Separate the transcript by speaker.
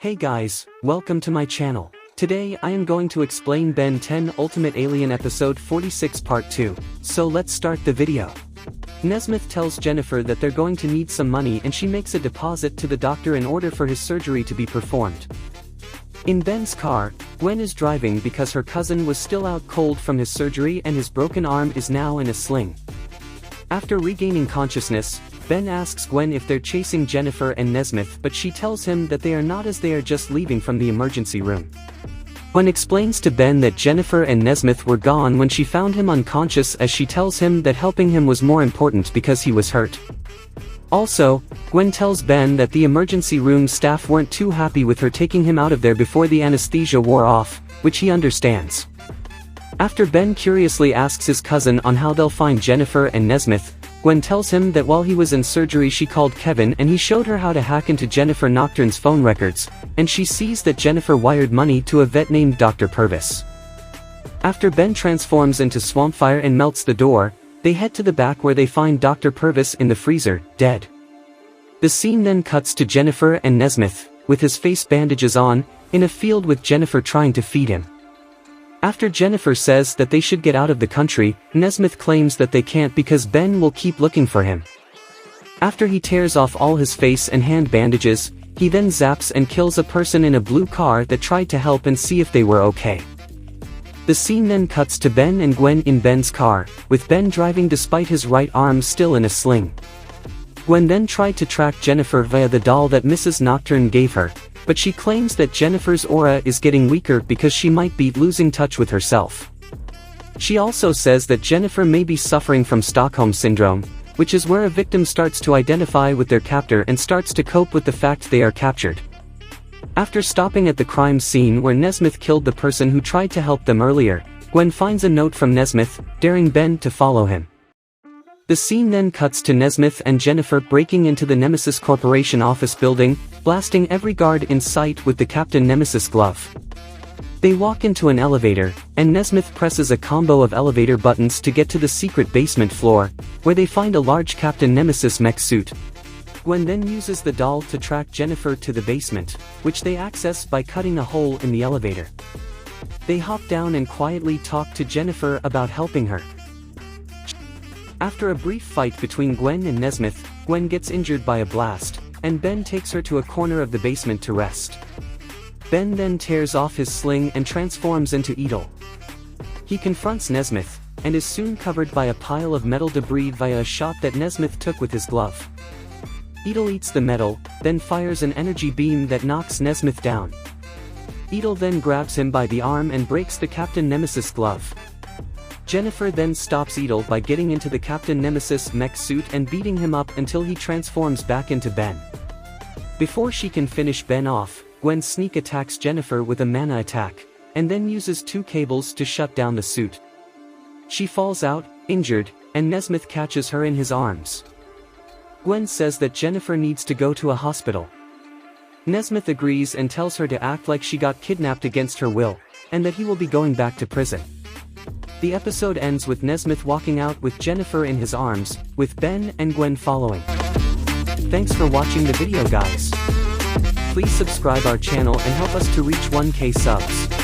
Speaker 1: Hey guys, welcome to my channel. Today I am going to explain Ben 10 Ultimate Alien Episode 46 Part 2, so let's start the video. Nesmith tells Jennifer that they're going to need some money and she makes a deposit to the doctor in order for his surgery to be performed. In Ben's car, Gwen is driving because her cousin was still out cold from his surgery and his broken arm is now in a sling. After regaining consciousness, Ben asks Gwen if they're chasing Jennifer and Nesmith, but she tells him that they are not, as they are just leaving from the emergency room. Gwen explains to Ben that Jennifer and Nesmith were gone when she found him unconscious, as she tells him that helping him was more important because he was hurt. Also, Gwen tells Ben that the emergency room staff weren't too happy with her taking him out of there before the anesthesia wore off, which he understands. After Ben curiously asks his cousin on how they'll find Jennifer and Nesmith, Gwen tells him that while he was in surgery she called Kevin and he showed her how to hack into Jennifer Nocturne's phone records, and she sees that Jennifer wired money to a vet named Dr. Purvis. After Ben transforms into Swampfire and melts the door, they head to the back where they find Dr. Purvis in the freezer, dead. The scene then cuts to Jennifer and Nesmith, with his face bandages on, in a field with Jennifer trying to feed him. After Jennifer says that they should get out of the country, Nesmith claims that they can't because Ben will keep looking for him. After he tears off all his face and hand bandages, he then zaps and kills a person in a blue car that tried to help and see if they were okay. The scene then cuts to Ben and Gwen in Ben's car, with Ben driving despite his right arm still in a sling. Gwen then tried to track Jennifer via the doll that Mrs. Nocturne gave her, but she claims that Jennifer's aura is getting weaker because she might be losing touch with herself. She also says that Jennifer may be suffering from Stockholm Syndrome, which is where a victim starts to identify with their captor and starts to cope with the fact they are captured. After stopping at the crime scene where Nesmith killed the person who tried to help them earlier, Gwen finds a note from Nesmith, daring Ben to follow him. The scene then cuts to Nesmith and Jennifer breaking into the Nemesis Corporation office building, blasting every guard in sight with the Captain Nemesis glove. They walk into an elevator, and Nesmith presses a combo of elevator buttons to get to the secret basement floor, where they find a large Captain Nemesis mech suit. Gwen then uses the doll to track Jennifer to the basement, which they access by cutting a hole in the elevator. They hop down and quietly talk to Jennifer about helping her. After a brief fight between Gwen and Nesmith, Gwen gets injured by a blast, and Ben takes her to a corner of the basement to rest. Ben then tears off his sling and transforms into Edel. He confronts Nesmith, and is soon covered by a pile of metal debris via a shot that Nesmith took with his glove. Edel eats the metal, then fires an energy beam that knocks Nesmith down. Edel then grabs him by the arm and breaks the Captain Nemesis glove. Jennifer then stops Edel by getting into the Captain Nemesis mech suit and beating him up until he transforms back into Ben. Before she can finish Ben off, Gwen sneak attacks Jennifer with a mana attack, and then uses two cables to shut down the suit. She falls out, injured, and Nesmith catches her in his arms. Gwen says that Jennifer needs to go to a hospital. Nesmith agrees and tells her to act like she got kidnapped against her will, and that he will be going back to prison. The episode ends with Nesmith walking out with Jennifer in his arms, with Ben and Gwen following. Thanks for watching the video, guys. Please subscribe our channel and help us to reach 1K subs.